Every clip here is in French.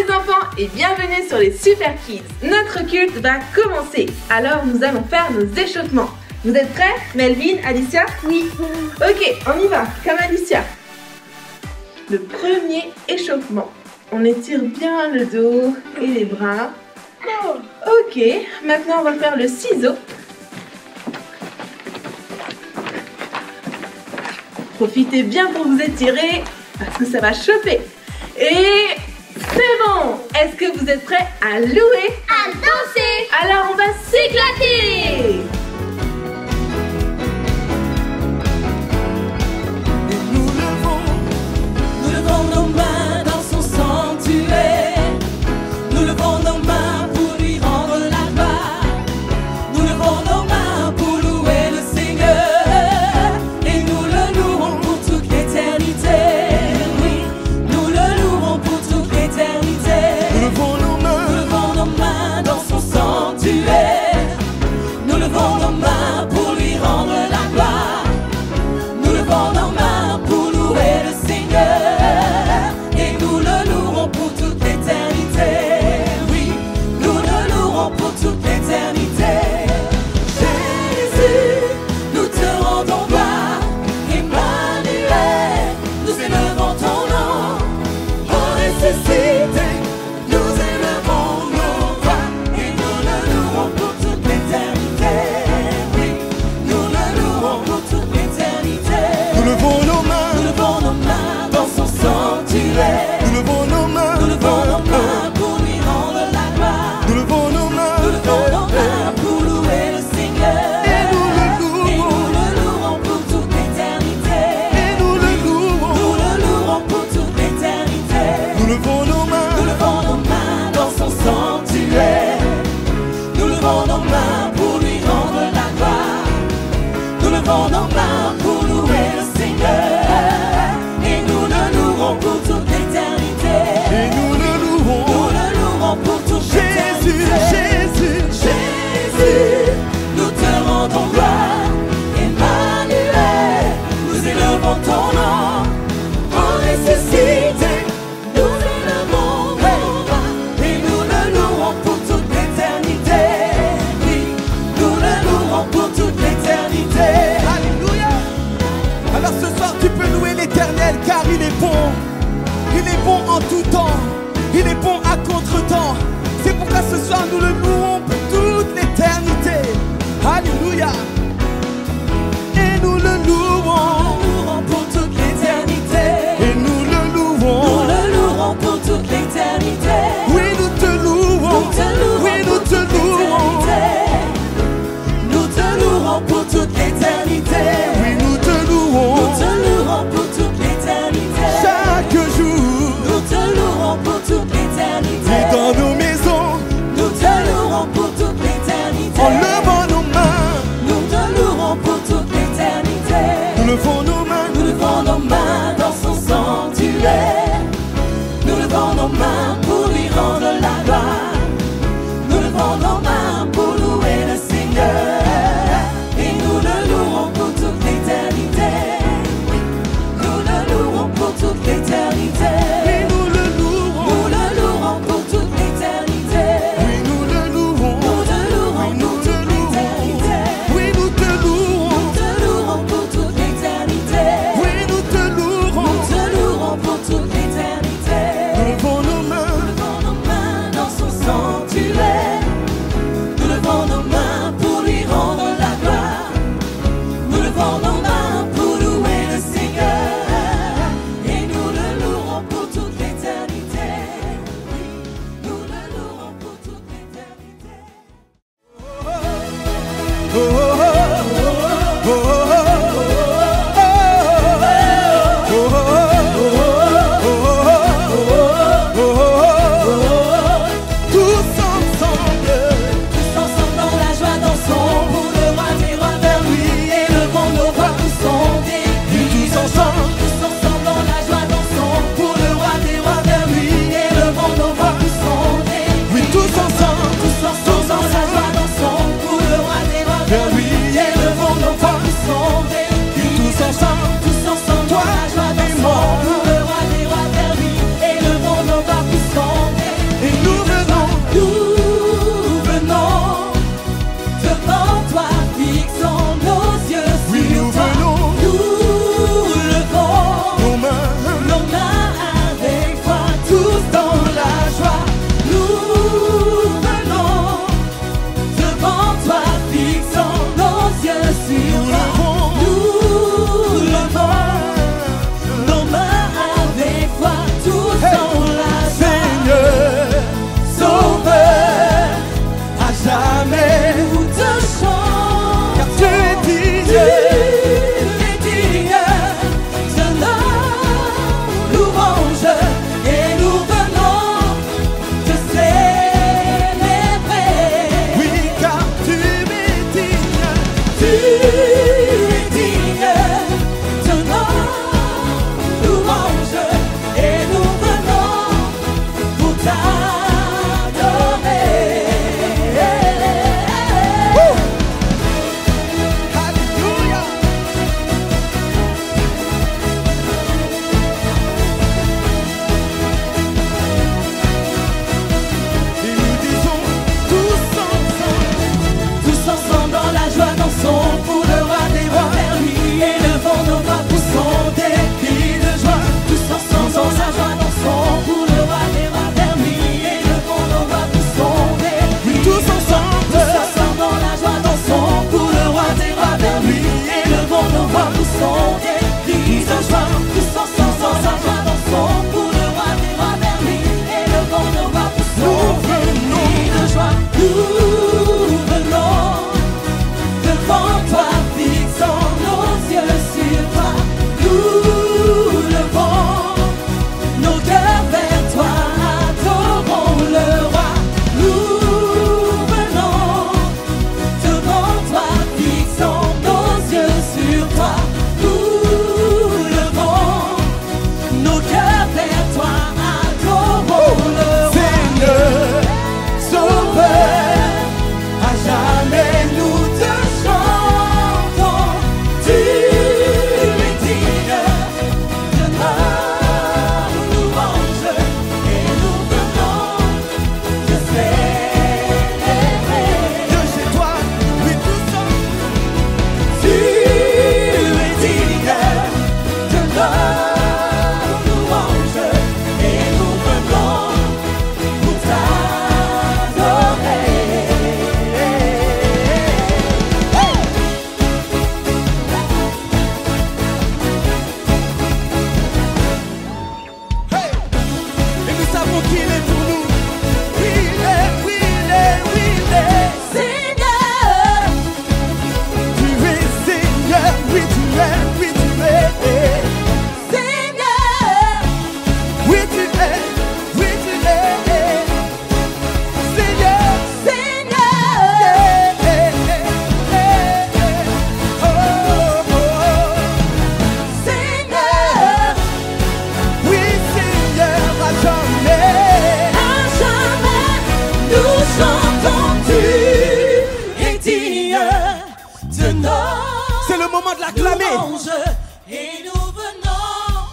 les enfants et bienvenue sur les Super Kids. Notre culte va commencer, alors nous allons faire nos échauffements. Vous êtes prêts, Melvin, Alicia? Oui. Ok, on y va, comme Alicia. Le premier échauffement. On étire bien le dos et les bras. Ok, maintenant on va faire le ciseau. Profitez bien pour vous étirer parce que ça va chauffer. Et c'est bon! Est-ce que vous êtes prêts à louer? À danser! Alors on va s'éclater! Nous levons nos mains dans son sanctuaire. Nous levons nos mains pour lui rendre la gloire. Nous levons nos mains pour louer le Seigneur. Et nous le louerons pour toute l'éternité. Oui, nous le louerons pour toute l'éternité. Nous levons nos mains dans son sanctuaire. Nous levons nos mains pour lui rendre la gloire. Nous levons nos mains pour louer le Seigneur. Et nous le louerons pour toute l'éternité. Oui, nous le louerons pour toute l'éternité. Jésus, nous te rendons gloire. Emmanuel, nous élevons ton nom. Oh, ressuscité, nous élevons nos voix. Et nous le louerons pour toute l'éternité. Oui, nous le louerons pour toute l'éternité. Nous levons nos mains Dans son sanctuaire. Nous levons nos mains Pour lui rendre la gloire. Nous levons nos mains Pour louer le Seigneur. Et nous le louerons pour toute l'éternité. Et nous le louerons Nous le louerons pour toute l'éternité. Nous levons nos mains Dans son sanctuaire. Nous levons nos mains pour lui rendre la gloire. Nous levons nos mains pour louer le Seigneur. Et nous le louerons pour toute l'éternité. Et nous le louerons Nous le louerons pour toute Jésus, l'éternité. Jésus, Jésus, nous te rendons gloire. Emmanuel, nous élevons ton nom. En ressuscité, nous élevons nos voix. Et nous le louerons pour toute l'éternité. Oui, nous le louerons pour toute l'éternité. Alléluia. Alors ce soir tu peux louer l'Éternel car il est bon. Il est bon en tout temps. Il est bon à contre-temps. C'est pourquoi ce soir nous le louons pour toute l'éternité. Alléluia. Et nous le louons Pour toute l'éternité. Et nous le Nous louons. le louerons pour toute l'éternité. Oui, nous te louons. Nous te louerons Oui, nous pour te toute louons. l'éternité. Nous te louerons pour toute l'éternité. Oui, nous te Nous louons. te louerons pour toute l'éternité. Chaque jour. Nous te louerons pour toute l'éternité. Et dans nos maisons. Nous te louerons pour toute l'éternité. En levant nos mains. Nous te louanges et nous venons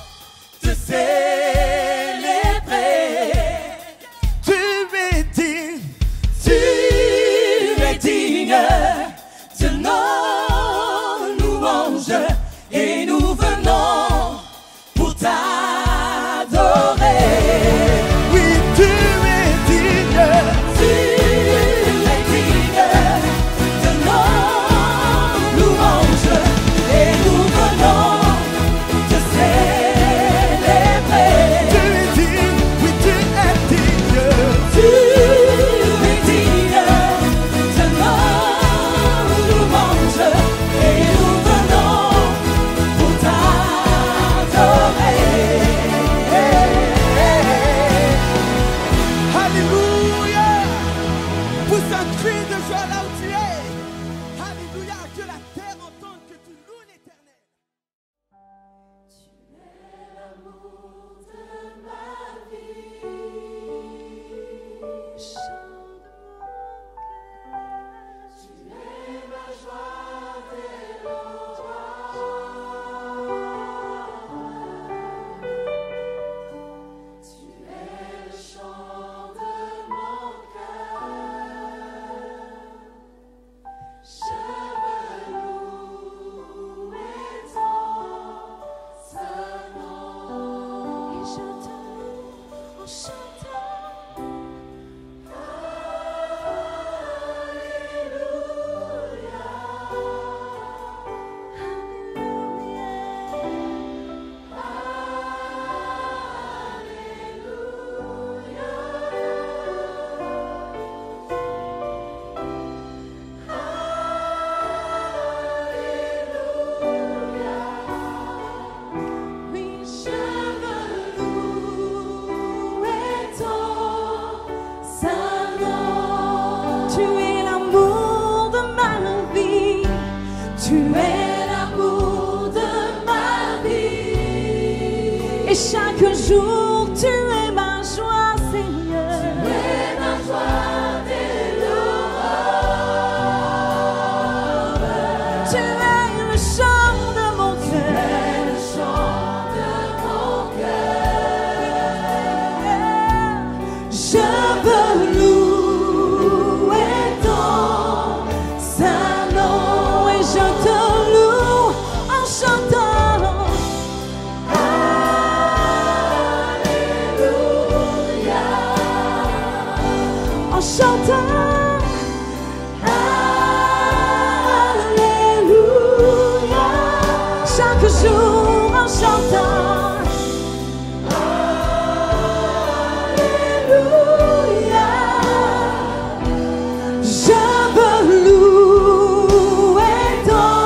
te célébrer. Tu es digne, Tu es digne de nos louanges et nous venons pour t'adorer. oui, tu es digne. Tu es digne de nos louanges et nous venons te célébrer. Tu es digne, oui, tu es digne. Tu es digne de nos louanges et nous venons pour t'adorer. Alléluia. Pousse un cri de joie là où tu es. Alléluia. Que la terre entende que tu loues l'Éternel. Tu es l'amour de ma vie, tu es l'amour de ma vie. Et chaque jour tu es ma joie, Seigneur. Tu es ma joie des louanges. Tu es le chant de mon cœur. Le chant de mon cœur. Je veux louer ton saint nom et je te loue en chantant. Alléluia. En chantant. Alléluia. Chaque jour en chantant. Alléluia. Je veux louer ton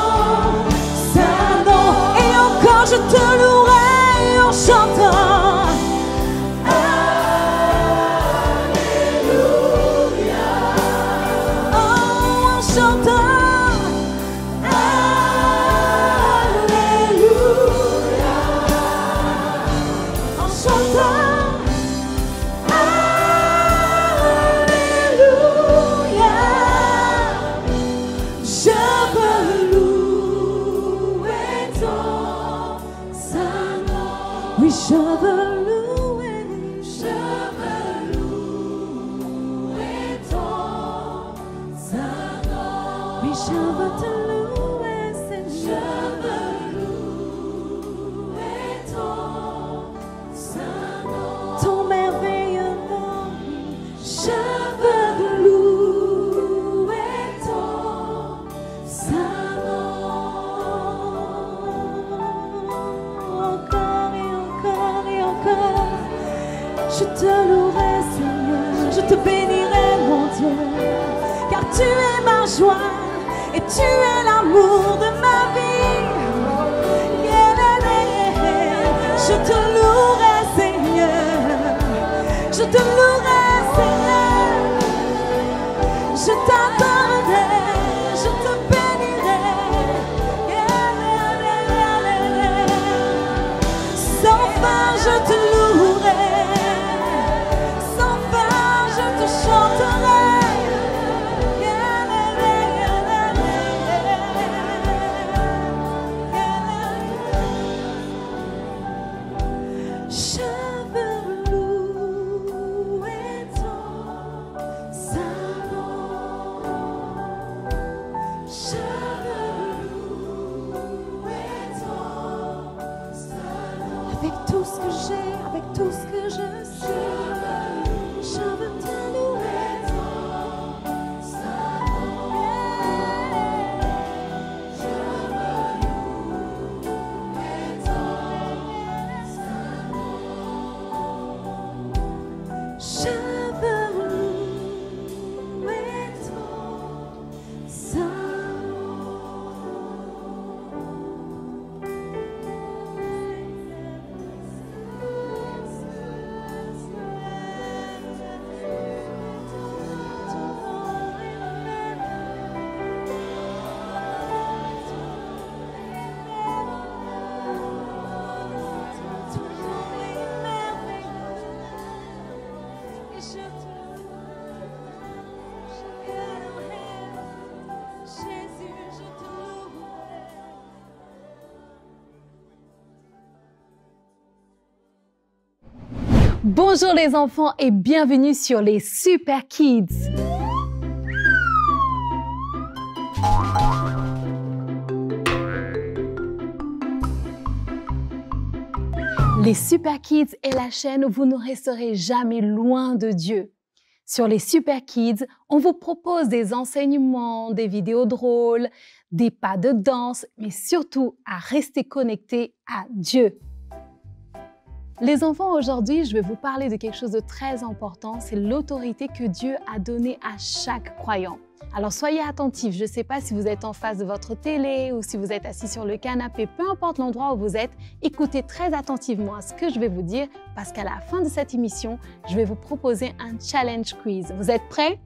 saint nom et encore je te louerai en chantant. Alléluia. Oh, en chantant. Alléluia. En chantant. Alléluia. Je veux louer ton saint nom. Oui, je veux louer. Je veux louer ton saint nom. Oui, je veux te louer, Seigneur. Je veux louer ton saint nom. Ton merveilleux nom. Je veux louer ton saint nom. Encore et encore et encore. Je te louerai, Seigneur. Je te bénirai, mon Dieu. Car tu es ma joie et tu es l'amour de ma vie. Je te louerai, Seigneur. Je te louerai, Seigneur. Je t'adorerai, je te bénirai. Sans fin, je te louerai. Sans fin, je te chanterai. tout ce que j'ai, avec tout ce que je suis, je veux te louer. Bonjour les enfants et bienvenue sur les Super Kids. Les Super Kids est la chaîne où vous ne resterez jamais loin de Dieu. Sur les Super Kids, on vous propose des enseignements, des vidéos drôles, des pas de danse, mais surtout à rester connectés à Dieu. Les enfants, aujourd'hui, je vais vous parler de quelque chose de très important, c'est l'autorité que Dieu a donnée à chaque croyant. Alors soyez attentifs, je ne sais pas si vous êtes en face de votre télé ou si vous êtes assis sur le canapé, peu importe l'endroit où vous êtes, écoutez très attentivement à ce que je vais vous dire parce qu'à la fin de cette émission, je vais vous proposer un challenge quiz. Vous êtes prêts?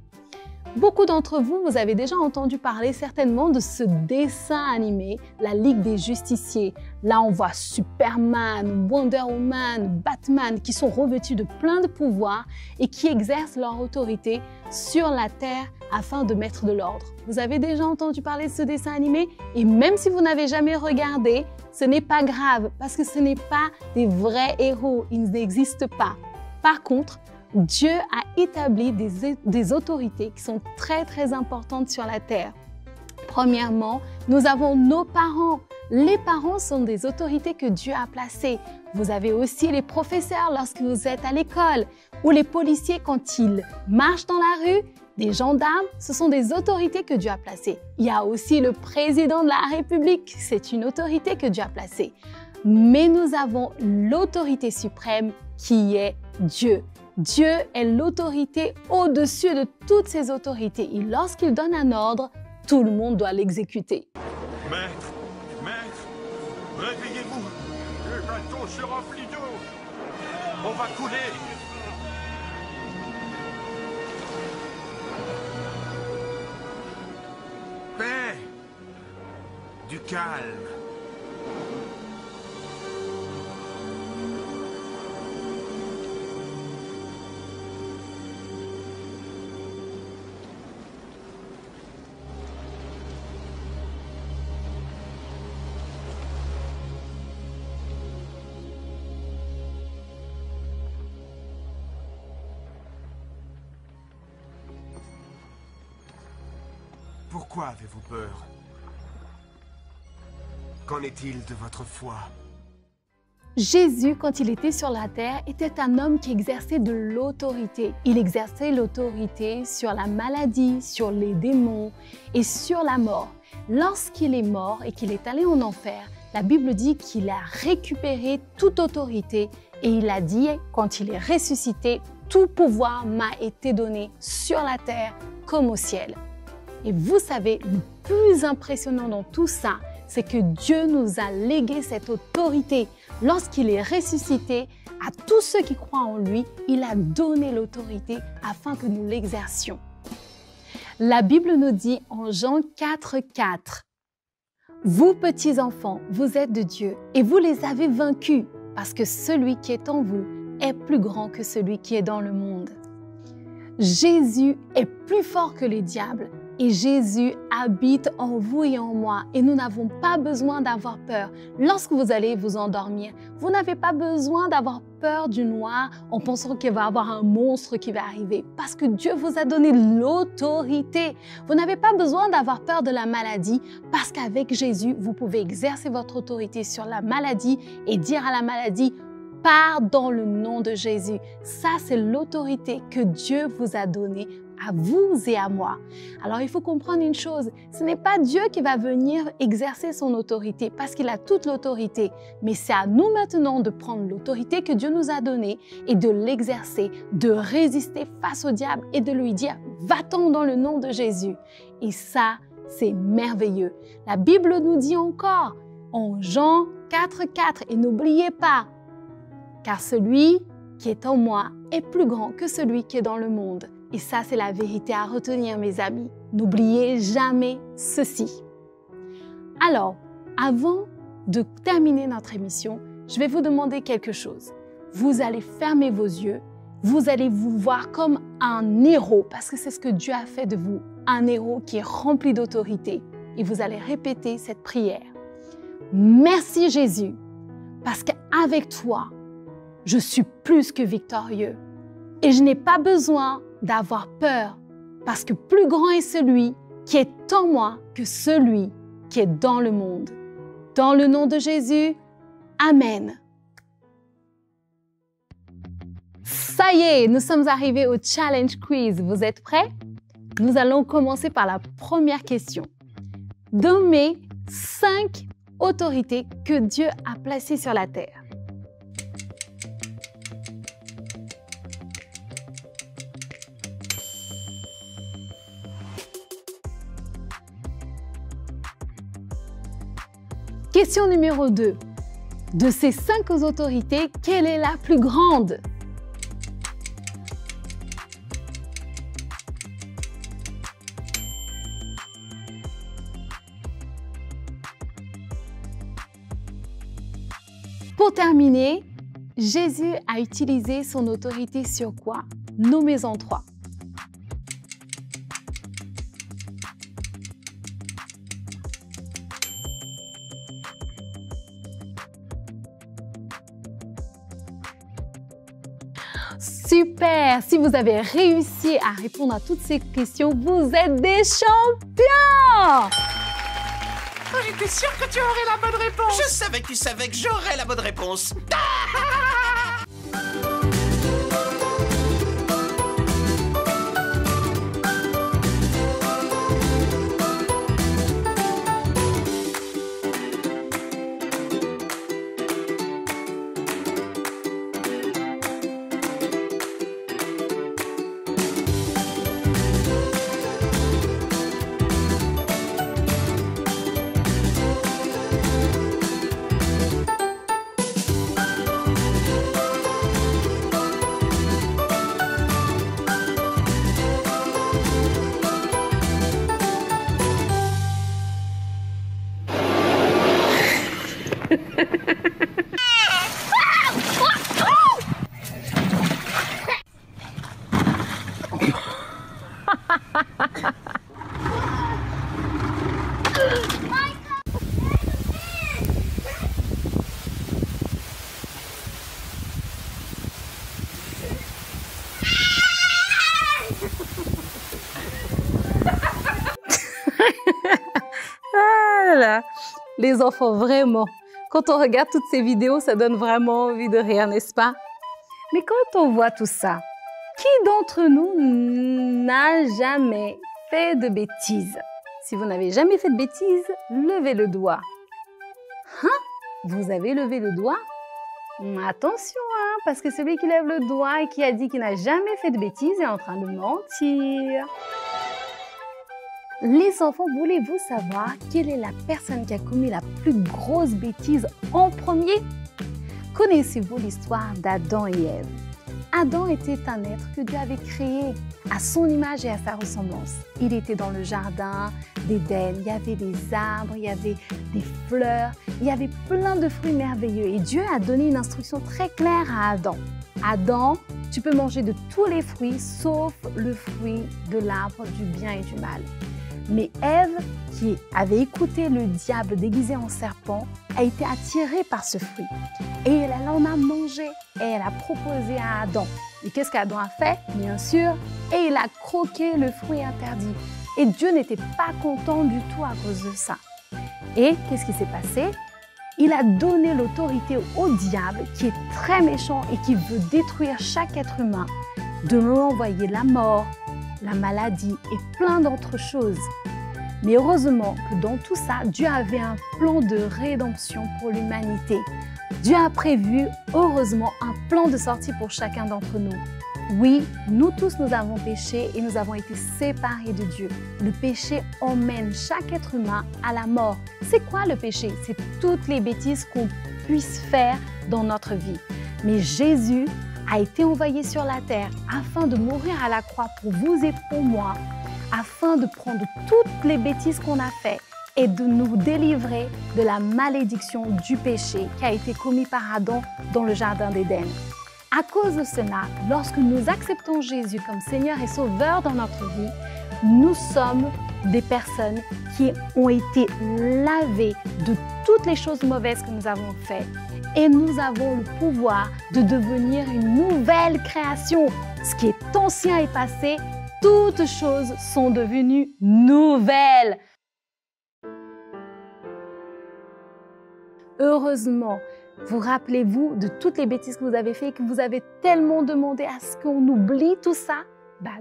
Beaucoup d'entre vous, vous avez déjà entendu parler certainement de ce dessin animé, la Ligue des Justiciers. Là, on voit Superman, Wonder Woman, Batman qui sont revêtus de plein de pouvoirs et qui exercent leur autorité sur la terre afin de mettre de l'ordre. Vous avez déjà entendu parler de ce dessin animé? Et même si vous n'avez jamais regardé, ce n'est pas grave parce que ce n'est pas des vrais héros, ils n'existent pas. Par contre, Dieu a établi des autorités qui sont très importantes sur la terre. Premièrement, nous avons nos parents. Les parents sont des autorités que Dieu a placées. Vous avez aussi les professeurs lorsque vous êtes à l'école ou les policiers quand ils marchent dans la rue. Des gendarmes, ce sont des autorités que Dieu a placées. Il y a aussi le président de la République, c'est une autorité que Dieu a placée. Mais nous avons l'autorité suprême qui est Dieu. Dieu est l'autorité au-dessus de toutes ces autorités et lorsqu'il donne un ordre, tout le monde doit l'exécuter. Maître, réveillez-vous. Le bateau se remplit d'eau. On va couler. Paix. Du calme. Pourquoi avez-vous peur? Qu'en est-il de votre foi? Jésus, quand il était sur la terre, était un homme qui exerçait de l'autorité. Il exerçait l'autorité sur la maladie, sur les démons et sur la mort. Lorsqu'il est mort et qu'il est allé en enfer, la Bible dit qu'il a récupéré toute autorité et il a dit, quand il est ressuscité, tout pouvoir m'a été donné sur la terre comme au ciel. Et vous savez, le plus impressionnant dans tout ça, c'est que Dieu nous a légué cette autorité. Lorsqu'il est ressuscité, à tous ceux qui croient en lui, il a donné l'autorité afin que nous l'exercions. La Bible nous dit en Jean 4:4, « Vous, petits enfants, vous êtes de Dieu et vous les avez vaincus parce que celui qui est en vous est plus grand que celui qui est dans le monde. » Jésus est plus fort que les diables. Et Jésus habite en vous et en moi et nous n'avons pas besoin d'avoir peur. Lorsque vous allez vous endormir, vous n'avez pas besoin d'avoir peur du noir en pensant qu'il va y avoir un monstre qui va arriver parce que Dieu vous a donné l'autorité. Vous n'avez pas besoin d'avoir peur de la maladie parce qu'avec Jésus, vous pouvez exercer votre autorité sur la maladie et dire à la maladie « pars dans le nom de Jésus. Ça, c'est l'autorité que Dieu vous a donnée à vous et à moi. Alors, il faut comprendre une chose, ce n'est pas Dieu qui va venir exercer son autorité parce qu'il a toute l'autorité, mais c'est à nous maintenant de prendre l'autorité que Dieu nous a donnée et de l'exercer, de résister face au diable et de lui dire « Va-t'en dans le nom de Jésus ». Et ça, c'est merveilleux. La Bible nous dit encore en Jean 4,4 et n'oubliez pas, car celui qui est en moi est plus grand que celui qui est dans le monde. Et ça, c'est la vérité à retenir, mes amis. N'oubliez jamais ceci. Alors, avant de terminer notre émission, je vais vous demander quelque chose. Vous allez fermer vos yeux, vous allez vous voir comme un héros, parce que c'est ce que Dieu a fait de vous, un héros qui est rempli d'autorité. Et vous allez répéter cette prière. Merci Jésus, parce qu'avec toi, je suis plus que victorieux. Et je n'ai pas besoin d'avoir peur, parce que plus grand est celui qui est en moi que celui qui est dans le monde. Dans le nom de Jésus, Amen. Ça y est, nous sommes arrivés au Challenge Quiz. Vous êtes prêts? Nous allons commencer par la première question. Nommez 5 autorités que Dieu a placées sur la terre. Question numéro 2. De ces 5 autorités, quelle est la plus grande? Pour terminer, Jésus a utilisé son autorité sur quoi? Nommez-en 3. Super! Si vous avez réussi à répondre à toutes ces questions, vous êtes des champions! J'étais sûre que tu aurais la bonne réponse. Je savais que tu savais que j'aurais la bonne réponse. Les enfants, vraiment, quand on regarde toutes ces vidéos, ça donne vraiment envie de rire, n'est-ce pas? Mais quand on voit tout ça, qui d'entre nous n'a jamais fait de bêtises? Si vous n'avez jamais fait de bêtises, levez le doigt. Hein? Vous avez levé le doigt? Attention, hein, parce que celui qui lève le doigt et qui a dit qu'il n'a jamais fait de bêtises est en train de mentir. Les enfants, voulez-vous savoir quelle est la personne qui a commis la plus grosse bêtise en premier? Connaissez-vous l'histoire d'Adam et Ève? Adam était un être que Dieu avait créé à son image et à sa ressemblance. Il était dans le jardin d'Éden, il y avait des arbres, il y avait des fleurs, il y avait plein de fruits merveilleux. Et Dieu a donné une instruction très claire à Adam. Adam, tu peux manger de tous les fruits sauf le fruit de l'arbre du bien et du mal. Mais Ève, qui avait écouté le diable déguisé en serpent, a été attirée par ce fruit. Et elle en a mangé et elle a proposé à Adam. Et qu'est-ce qu'Adam a fait? Bien sûr, et il a croqué le fruit interdit. Et Dieu n'était pas content du tout à cause de ça. Et qu'est-ce qui s'est passé? Il a donné l'autorité au diable qui est très méchant et qui veut détruire chaque être humain, de nous envoyer la mort, la maladie et plein d'autres choses. Mais heureusement que dans tout ça, Dieu avait un plan de rédemption pour l'humanité. Dieu a prévu, heureusement, un plan de sortie pour chacun d'entre nous. Oui, nous tous, nous avons péché et nous avons été séparés de Dieu. Le péché emmène chaque être humain à la mort. C'est quoi le péché? C'est toutes les bêtises qu'on puisse faire dans notre vie. Mais Jésus a été envoyé sur la terre afin de mourir à la croix pour vous et pour moi, afin de prendre toutes les bêtises qu'on a faites et de nous délivrer de la malédiction du péché qui a été commis par Adam dans le jardin d'Éden. À cause de cela, lorsque nous acceptons Jésus comme Seigneur et Sauveur dans notre vie, nous sommes des personnes qui ont été lavées de toutes les choses mauvaises que nous avons faites. Et nous avons le pouvoir de devenir une nouvelle création. Ce qui est ancien est passé, toutes choses sont devenues nouvelles. Heureusement, vous rappelez-vous de toutes les bêtises que vous avez faites et que vous avez tellement demandé à ce qu'on oublie tout ça?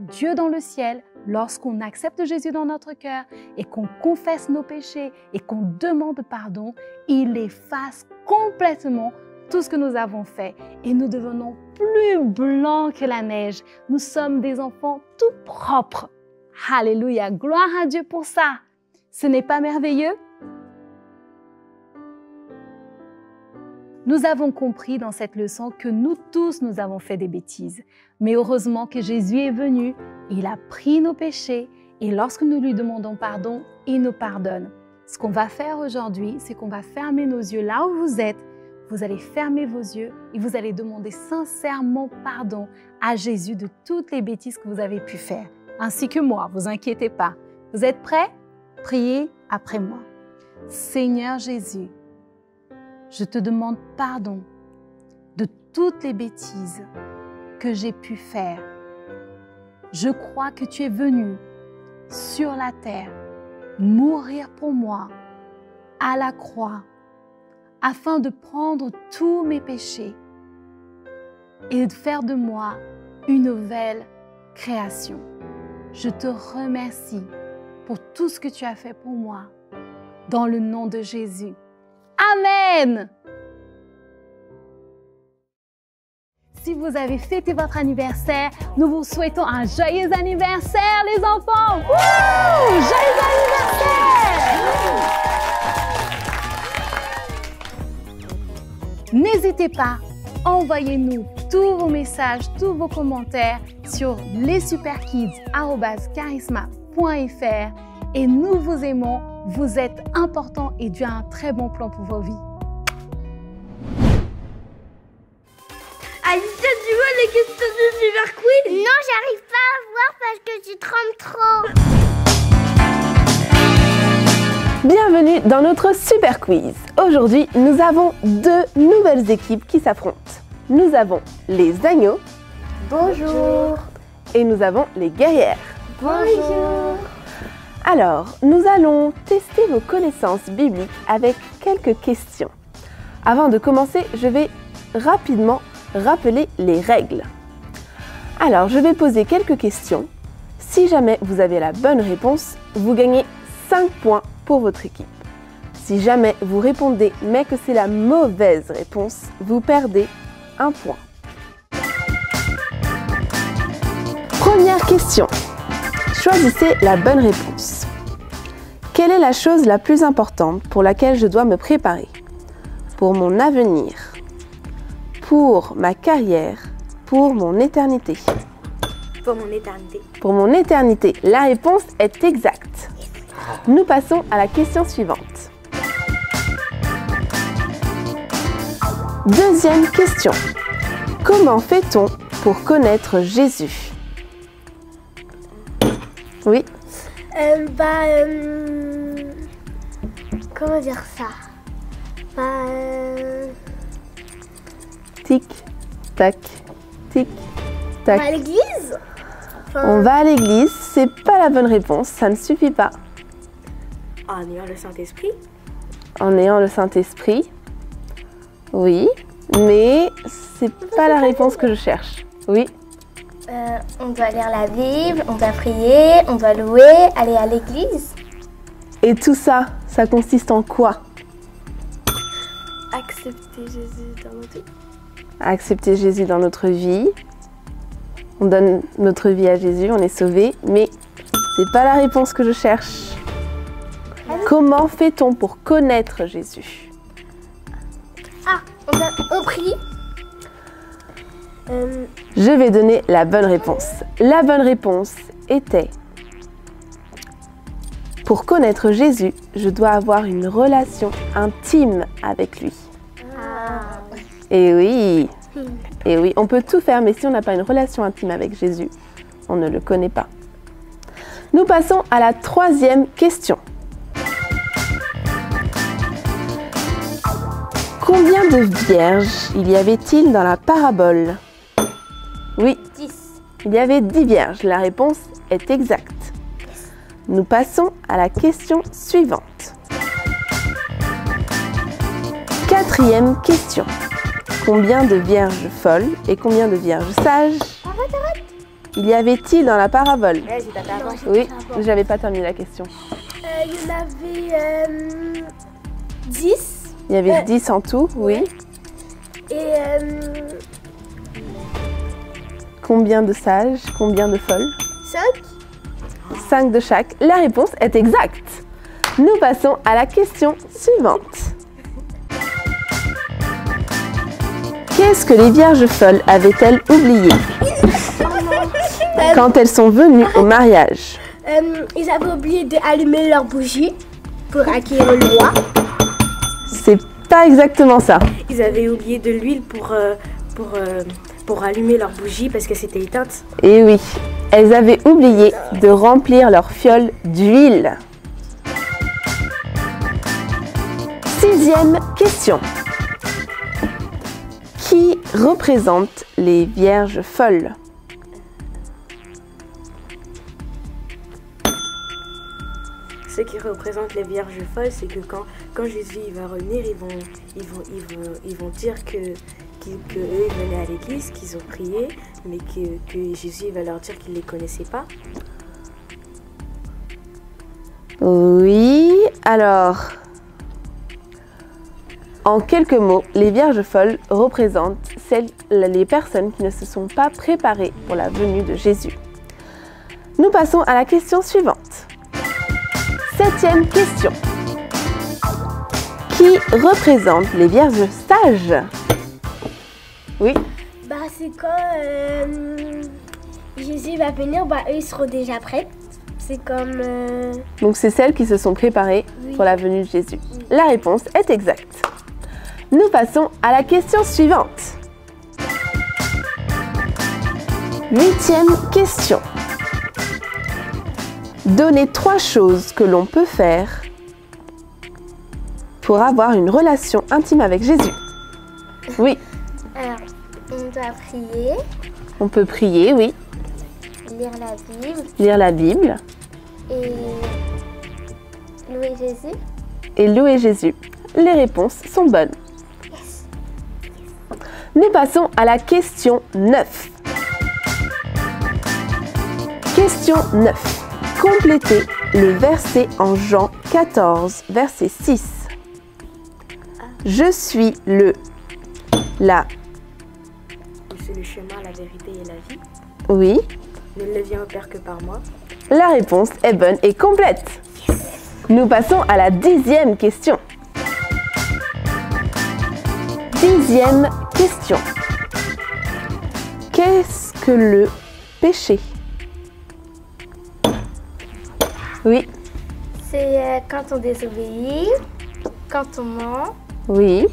Dieu dans le ciel, lorsqu'on accepte Jésus dans notre cœur et qu'on confesse nos péchés et qu'on demande pardon, il efface complètement tout ce que nous avons fait et nous devenons plus blancs que la neige. Nous sommes des enfants tout propres. Alléluia, gloire à Dieu pour ça. Ce n'est pas merveilleux? Nous avons compris dans cette leçon que nous tous, nous avons fait des bêtises. Mais heureusement que Jésus est venu, il a pris nos péchés et lorsque nous lui demandons pardon, il nous pardonne. Ce qu'on va faire aujourd'hui, c'est qu'on va fermer nos yeux là où vous êtes. Vous allez fermer vos yeux et vous allez demander sincèrement pardon à Jésus de toutes les bêtises que vous avez pu faire. Ainsi que moi, vous inquiétez pas. Vous êtes prêts? Priez après moi. Seigneur Jésus, je te demande pardon de toutes les bêtises que j'ai pu faire. Je crois que tu es venu sur la terre mourir pour moi à la croix afin de prendre tous mes péchés et de faire de moi une nouvelle création. Je te remercie pour tout ce que tu as fait pour moi dans le nom de Jésus. Amen! Si vous avez fêté votre anniversaire, nous vous souhaitons un joyeux anniversaire, les enfants! Wouh! Joyeux anniversaire! N'hésitez pas, envoyez-nous tous vos messages, tous vos commentaires sur lessuperkids@charisma.fr et nous vous aimons. Vous êtes importants et Dieu a un très bon plan pour vos vies. Alicia, tu vois les questions du Super Quiz? Non, j'arrive pas à voir parce que tu trembles trop. Bienvenue dans notre Super Quiz. Aujourd'hui, nous avons deux nouvelles équipes qui s'affrontent. Nous avons les agneaux. Bonjour. Et nous avons les guerrières. Bonjour. Alors, nous allons tester vos connaissances bibliques avec quelques questions. Avant de commencer, je vais rapidement rappeler les règles. Alors, je vais poser quelques questions. Si jamais vous avez la bonne réponse, vous gagnez 5 points pour votre équipe. Si jamais vous répondez mais que c'est la mauvaise réponse, vous perdez 1 point. Première question. Choisissez la bonne réponse. Quelle est la chose la plus importante pour laquelle je dois me préparer? Pour mon avenir, pour ma carrière, pour mon éternité? Pour mon éternité. Pour mon éternité. La réponse est exacte. Nous passons à la question suivante. Deuxième question. Comment fait-on pour connaître Jésus? Oui. Comment dire ça? Tic, tac, tic, tac. On va à l'église? On va à l'église, c'est pas la bonne réponse, ça ne suffit pas. En ayant le Saint-Esprit? En ayant le Saint-Esprit. Oui, mais c'est pas la réponse que je cherche. Oui. On doit lire la Bible, on doit prier, on doit louer, aller à l'église. Et tout ça, ça consiste en quoi? Accepter Jésus dans notre vie. Accepter Jésus dans notre vie. On donne notre vie à Jésus, on est sauvé, mais c'est pas la réponse que je cherche. Comment fait-on pour connaître Jésus? Ah, on prie. Je vais donner la bonne réponse. La bonne réponse était: pour connaître Jésus, je dois avoir une relation intime avec lui. Et oui, on peut tout faire, mais si on n'a pas une relation intime avec Jésus, on ne le connaît pas. Nous passons à la troisième question. Combien de vierges il y avait-il dans la parabole? Oui, 10. Il y avait 10 vierges. La réponse est exacte. Nous passons à la question suivante. Quatrième question. Combien de vierges folles et combien de vierges sages il y avait-il dans la parabole? Oui, j'avais pas terminé la question. Il y en avait 10. Il y avait 10 en tout, oui. Et combien de sages, combien de folles? 5. 5 de chaque. La réponse est exacte. Nous passons à la question suivante. Qu'est-ce que les vierges folles avaient-elles oublié quand elles sont venues au mariage? Ils avaient oublié d'allumer leur bougie pour acquérir le roi. C'est pas exactement ça. Ils avaient oublié de l'huile pour allumer leur bougie parce que c'était éteinte. Et oui, elles avaient oublié de remplir leur fiole d'huile. Sixième question. Qui représente les vierges folles? Ce qui représente les vierges folles, c'est que quand Jésus il va revenir, ils vont dire que eux ils venaient à l'église, qu'ils ont prié, mais que Jésus va leur dire qu'il ne les connaissait pas. Oui, alors, en quelques mots, les vierges folles représentent les personnes qui ne se sont pas préparées pour la venue de Jésus. Nous passons à la question suivante. Septième question. Qui représente les vierges sages? Oui. C'est quand Jésus va venir, eux ils seront déjà prêts. C'est comme... Donc c'est celles qui se sont préparées pour la venue de Jésus. La réponse est exacte. Nous passons à la question suivante. Huitième question. Donnez 3 choses que l'on peut faire pour avoir une relation intime avec Jésus. Oui. Alors, on doit prier. On peut prier, oui. Lire la Bible. Lire la Bible. Et louer Jésus. Et louer Jésus. Les réponses sont bonnes. Yes. Nous passons à la question 9. Question 9. Complétez le verset en Jean 14, verset 6. Je suis la... C'est le chemin, la vérité et la vie. Oui. Nul ne vient au Père que par moi. La réponse est bonne et complète. Nous passons à la 10e question. 10e question. Qu'est-ce que le péché? Oui. C'est quand on désobéit, quand on ment. Oui,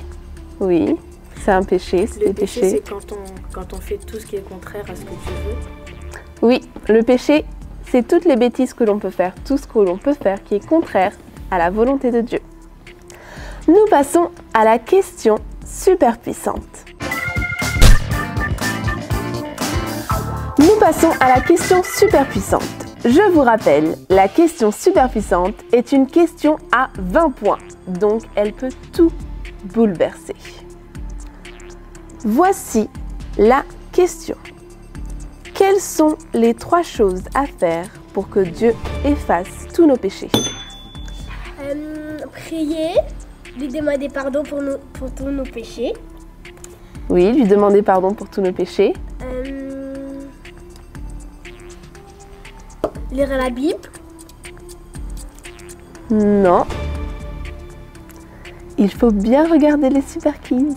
oui. C'est un péché, c'est le péché, c'est quand on fait tout ce qui est contraire à ce que tu veux. Oui, le péché, c'est toutes les bêtises que l'on peut faire, tout ce que l'on peut faire qui est contraire à la volonté de Dieu. Nous passons à la question super puissante. Nous passons à la question super puissante. Je vous rappelle, la question super puissante est une question à 20 points, donc elle peut tout bouleverser. Voici la question. Quelles sont les 3 choses à faire pour que Dieu efface tous nos péchés? Prier, lui demander pardon pour tous nos péchés. Oui, lui demander pardon pour tous nos péchés. Lire la Bible. Non. Il faut bien regarder les Super Kids.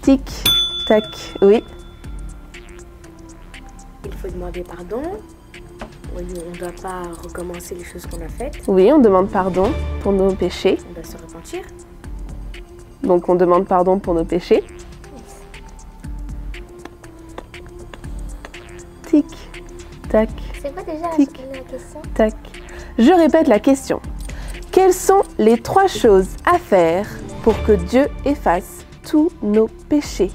Tic, tac, oui. Il faut demander pardon. On ne doit pas recommencer les choses qu'on a faites. Oui, on demande pardon pour nos péchés. On doit se repentir. Donc on demande pardon pour nos péchés. Tic, tac. C'est quoi déjà tic, la question? Tac. Je répète la question. Quelles sont les 3 choses à faire pour que Dieu efface tous nos péchés?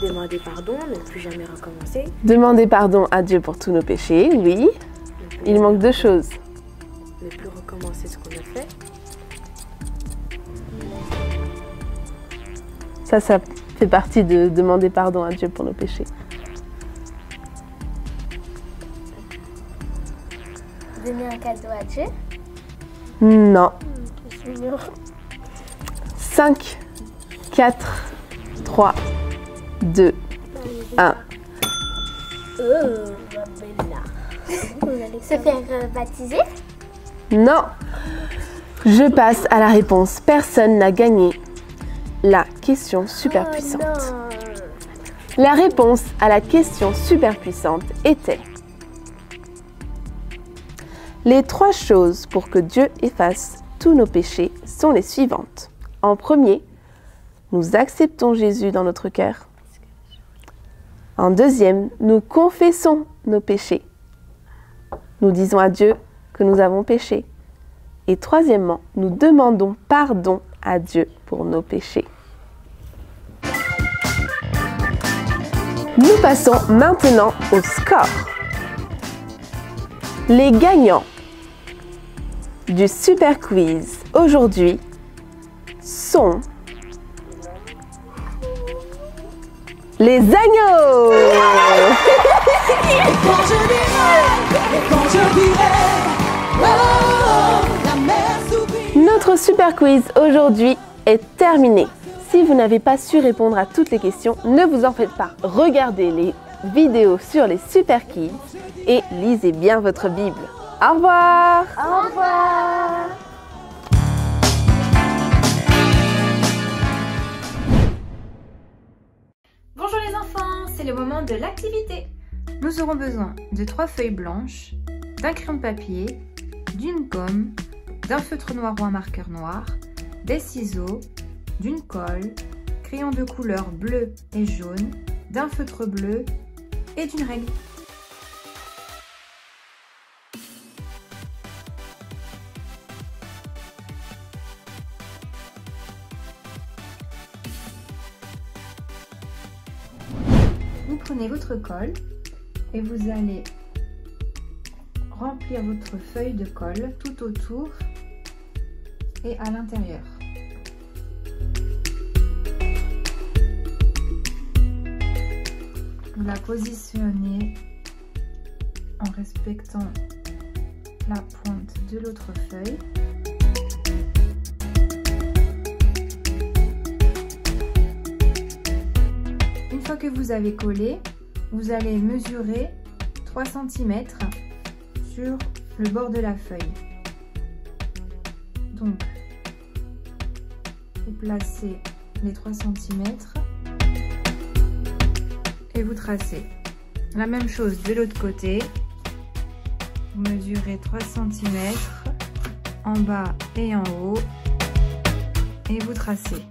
Demander pardon, ne plus jamais recommencer. Demander pardon à Dieu pour tous nos péchés, oui. Il manque 2 choses. Ne plus recommencer ce qu'on a fait. Ça fait partie de demander pardon à Dieu pour nos péchés. Donner un cadeau à Dieu? Non. Je suis mûre. 5, 4, 3, 2, 1. Se faire baptiser? Non. Je passe à la réponse. Personne n'a gagné la question super puissante. La réponse à la question super puissante était: les 3 choses pour que Dieu efface tous nos péchés sont les suivantes. En premier, nous acceptons Jésus dans notre cœur. En deuxième, nous confessons nos péchés. Nous disons à Dieu que nous avons péché. Et troisièmement, nous demandons pardon à Dieu pour nos péchés. Nous passons maintenant au score. Les gagnants du Super Quiz aujourd'hui sont les agneaux. Notre Super Quiz aujourd'hui est terminé. Si vous n'avez pas su répondre à toutes les questions, ne vous en faites pas. Regardez les vidéos sur les Super Kids et lisez bien votre Bible. Au revoir! Au revoir! Bonjour les enfants, c'est le moment de l'activité. Nous aurons besoin de 3 feuilles blanches, d'un crayon de papier, d'une gomme, d'un feutre noir ou un marqueur noir, des ciseaux, d'une colle, crayon de couleur bleu et jaune, d'un feutre bleu et d'une règle. Vous prenez votre colle et vous allez remplir votre feuille de colle tout autour et à l'intérieur. Vous la positionnez en respectant la pointe de l'autre feuille. Une fois que vous avez collé, vous allez mesurer 3 cm sur le bord de la feuille. Donc, vous placez les 3 cm et vous tracez. La même chose de l'autre côté. Vous mesurez 3 cm en bas et en haut et vous tracez.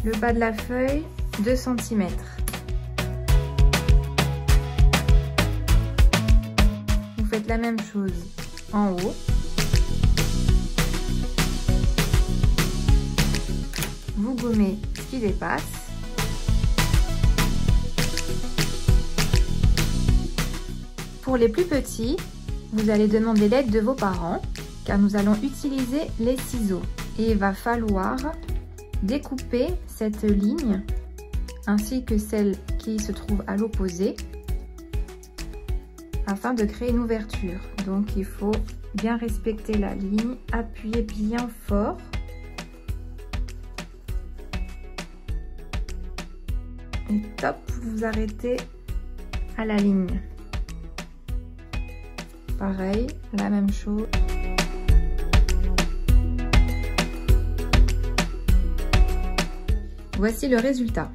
Le bas de la feuille, 2 cm. Vous faites la même chose en haut. Vous gommez ce qui dépasse. Pour les plus petits, vous allez demander l'aide de vos parents car nous allons utiliser les ciseaux. Et il va falloir découper cette ligne ainsi que celle qui se trouve à l'opposé afin de créer une ouverture. Donc il faut bien respecter la ligne, appuyer bien fort. Et top, vous arrêtez à la ligne. Pareil, la même chose. Voici le résultat.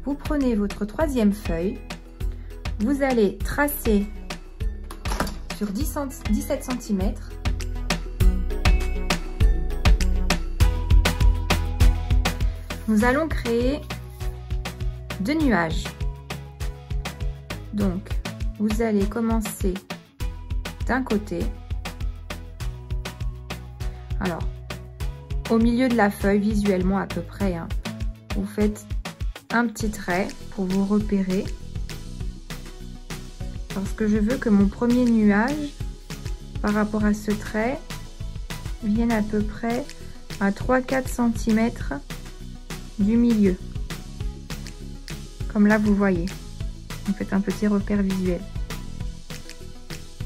Vous prenez votre troisième feuille, vous allez tracer sur 17 cm. Nous allons créer 2 nuages. Donc, vous allez commencer d'un côté. Alors, au milieu de la feuille, visuellement à peu près, hein, vous faites un petit trait pour vous repérer. Parce que je veux que mon premier nuage, par rapport à ce trait, vienne à peu près à 3-4 cm du milieu. Comme là, vous voyez. Vous faites un petit repère visuel.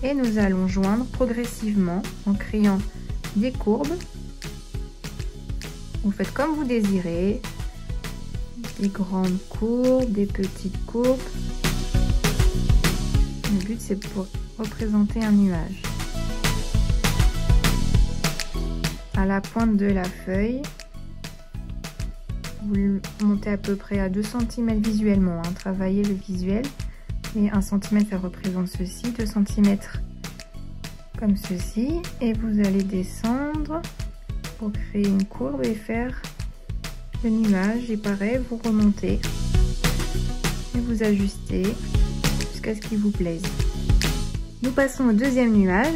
Et nous allons joindre progressivement en créant des courbes. Vous faites comme vous désirez. Des grandes courbes, des petites courbes. Le but, c'est pour représenter un nuage. À la pointe de la feuille, vous le montez à peu près à 2 cm visuellement, hein. Travaillez le visuel. Et 1 cm, ça représente ceci, 2 cm comme ceci. Et vous allez descendre pour créer une courbe et faire le nuage. Et pareil, vous remontez et vous ajustez jusqu'à ce qu'il vous plaise. Nous passons au deuxième nuage.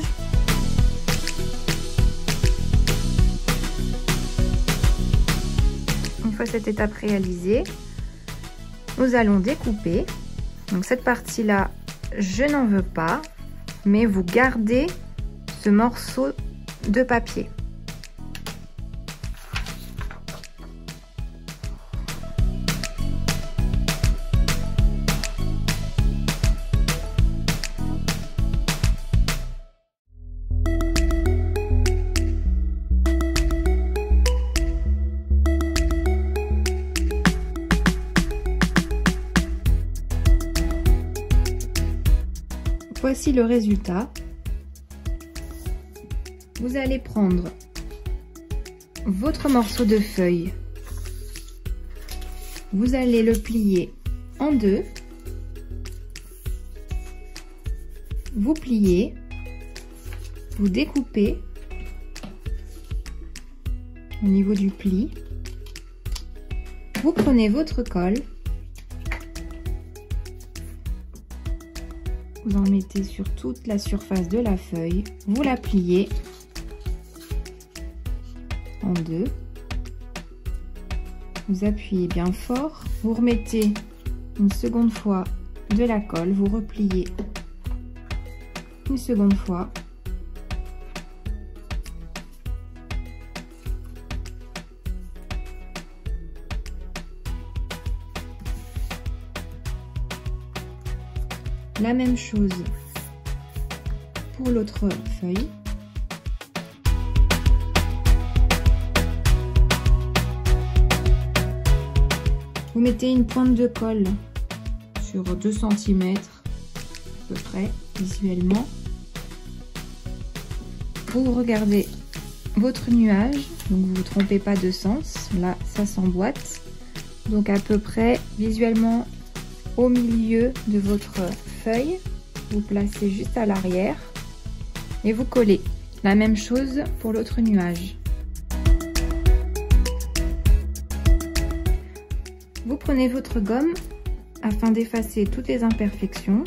Une fois cette étape réalisée, nous allons découper. Donc cette partie-là, je n'en veux pas, mais vous gardez ce morceau de papier. Voici le résultat. Vous allez prendre votre morceau de feuille. Vous allez le plier en deux. Vous pliez. Vous découpez au niveau du pli. Vous prenez votre colle. Vous en mettez sur toute la surface de la feuille, vous la pliez en deux, vous appuyez bien fort, vous remettez une seconde fois de la colle, vous repliez une seconde fois, la même chose pour l'autre feuille. Vous mettez une pointe de colle sur 2 cm à peu près visuellement. Vous regardez votre nuage, donc vous ne vous trompez pas de sens, là ça s'emboîte. Donc à peu près visuellement au milieu de votre feuille, vous placez juste à l'arrière et vous collez. La même chose pour l'autre nuage. Vous prenez votre gomme afin d'effacer toutes les imperfections,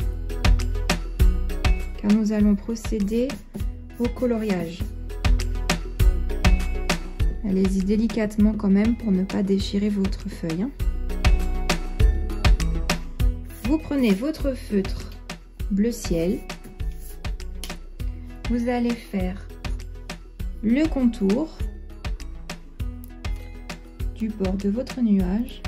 car nous allons procéder au coloriage. Allez-y délicatement quand même pour ne pas déchirer votre feuille. Vous prenez votre feutre bleu ciel. Vous allez faire le contour du bord de votre nuage.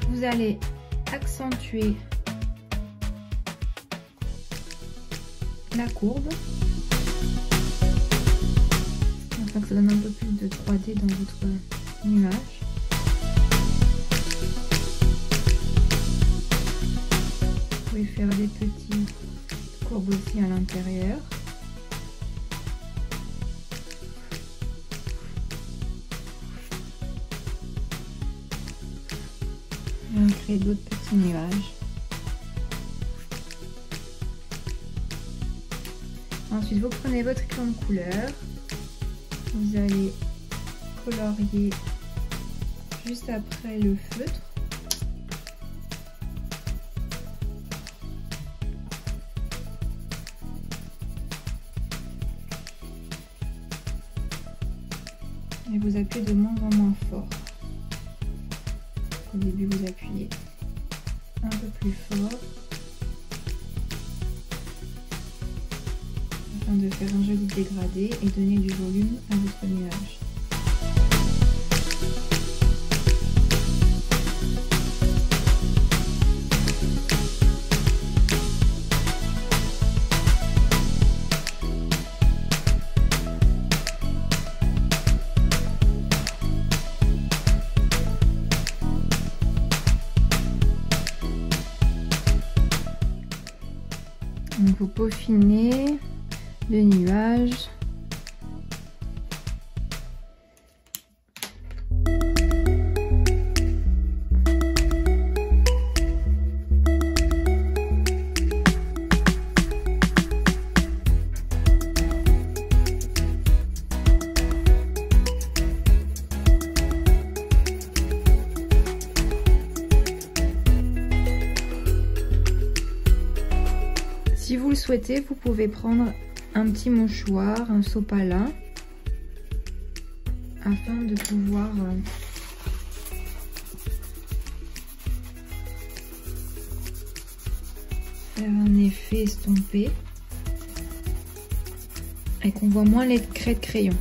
Vous allez accentuer la courbe afin que ça donne un peu plus de 3D dans votre nuage. Vous pouvez faire des petites courbes aussi à l'intérieur. Et on crée d'autres petits nuages. Ensuite, vous prenez votre crayon de couleur. Vous allez colorier juste après le feutre. Et vous appuyez de moins en moins fort. Au début, vous appuyez un peu plus fort afin de faire un joli dégradé et donner du volume à votre nuage. Donc vous peaufinez le nuage. Si vous le souhaitez, vous pouvez prendre un petit mouchoir, un sopalin, afin de pouvoir faire un effet estompé et qu'on voit moins les craies de crayon.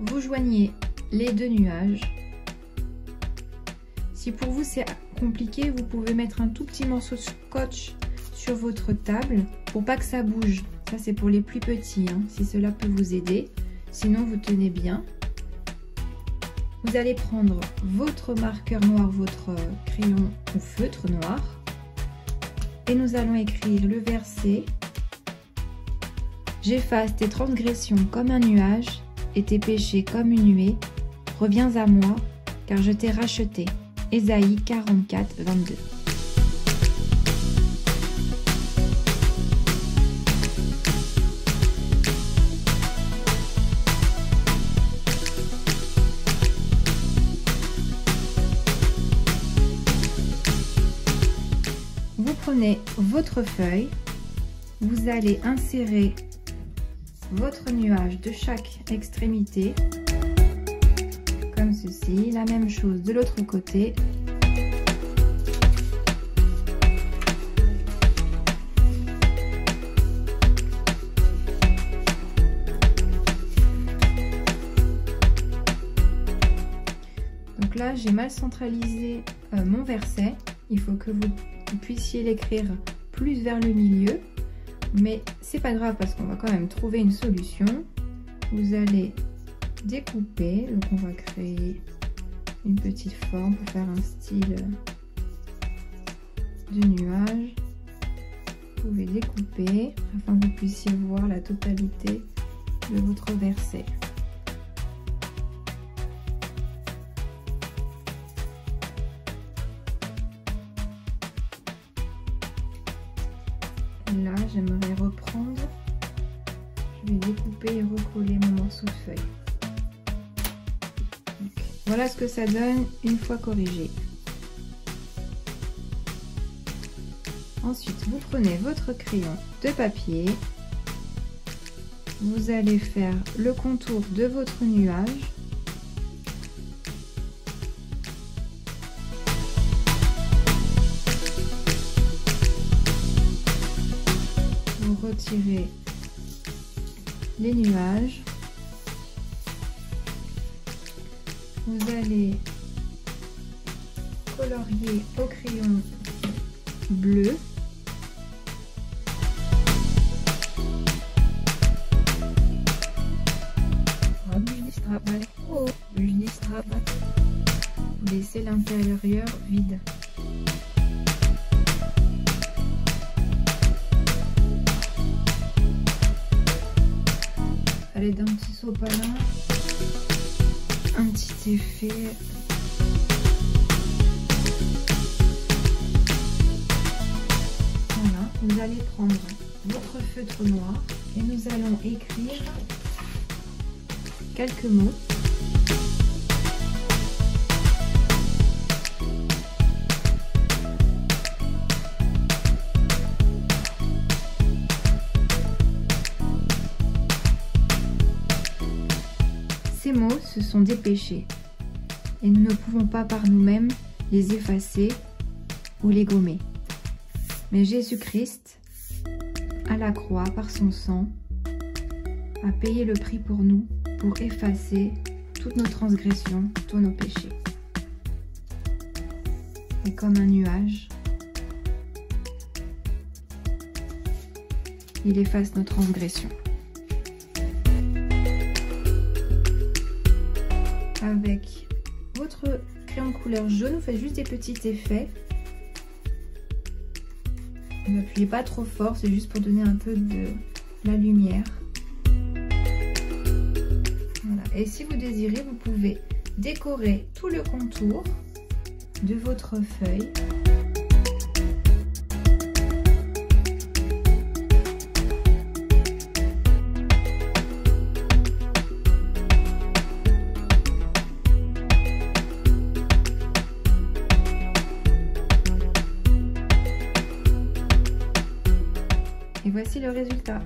Vous joignez les deux nuages. Si pour vous c'est compliqué, vous pouvez mettre un tout petit morceau de scotch sur votre table pour pas que ça bouge. Ça c'est pour les plus petits, hein, si cela peut vous aider. Sinon vous tenez bien. Vous allez prendre votre marqueur noir, votre crayon ou feutre noir et nous allons écrire le verset. J'efface tes transgressions comme un nuage et tes péchés comme une nuée. Reviens à moi, car je t'ai racheté. Ésaïe 44, 22. Vous prenez votre feuille, vous allez insérer votre nuage de chaque extrémité. Comme ceci, la même chose de l'autre côté. Donc là, j'ai mal centralisé mon verset. Il faut que vous puissiez l'écrire plus vers le milieu. Mais c'est pas grave parce qu'on va quand même trouver une solution. Vous allez découper, donc on va créer une petite forme pour faire un style de nuage. Vous pouvez découper afin que vous puissiez voir la totalité de votre verset. Là, j'aimerais reprendre. Je vais découper et recoller mon morceau de feuille. Donc, voilà ce que ça donne une fois corrigé. Ensuite, vous prenez votre crayon de papier. Vous allez faire le contour de votre nuage. Vous retirez les nuages. Vous allez colorier au crayon bleu. Vous laissez l'intérieur vide. À l'aide d'un petit sopalin, un petit effet. Voilà, vous allez prendre votre feutre noir et nous allons écrire quelques mots. Ces mots, ce sont des péchés et nous ne pouvons pas par nous-mêmes les effacer ou les gommer. Mais Jésus-Christ, à la croix, par son sang, a payé le prix pour nous, pour effacer toutes nos transgressions, tous nos péchés. Et comme un nuage, il efface nos transgressions. Avec votre crayon couleur jaune, vous faites juste des petits effets. Ne appuyez pas trop fort, c'est juste pour donner un peu de la lumière. Voilà. Et si vous désirez, vous pouvez décorer tout le contour de votre feuille. Et voici le résultat.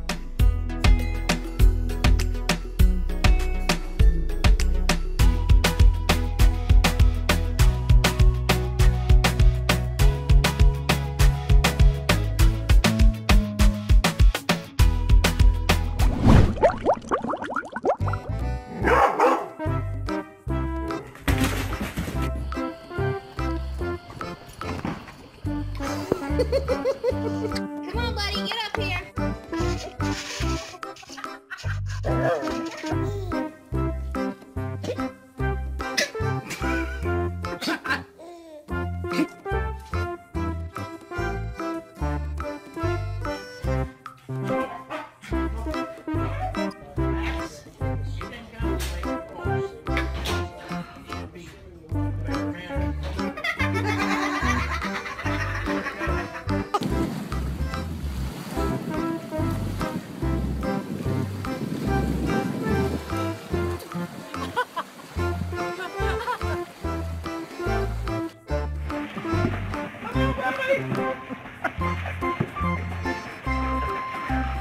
Come on, buddy, get up here.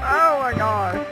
Oh my God.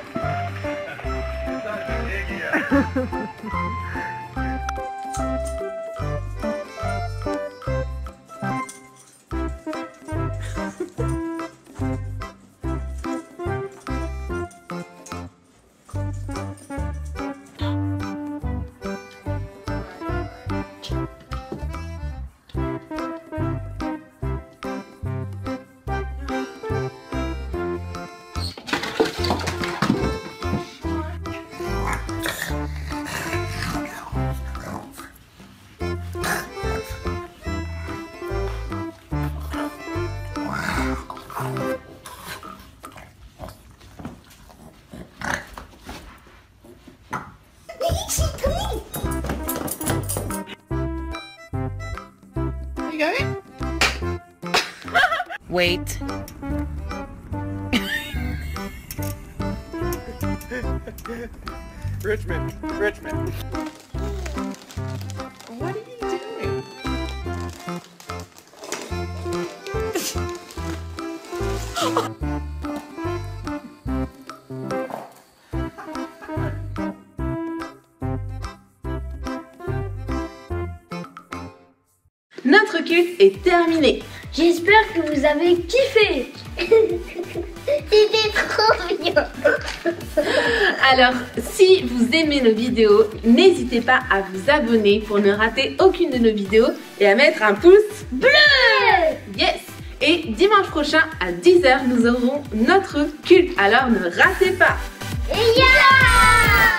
Wait. Richmond, Richmond. What are you doing? Notre culte est terminé. J'espère que vous avez kiffé. C'était trop bien. Alors, si vous aimez nos vidéos, n'hésitez pas à vous abonner pour ne rater aucune de nos vidéos et à mettre un pouce bleu. Yes. Et dimanche prochain à 10 h, nous aurons notre culte. Alors ne ratez pas. Yeah.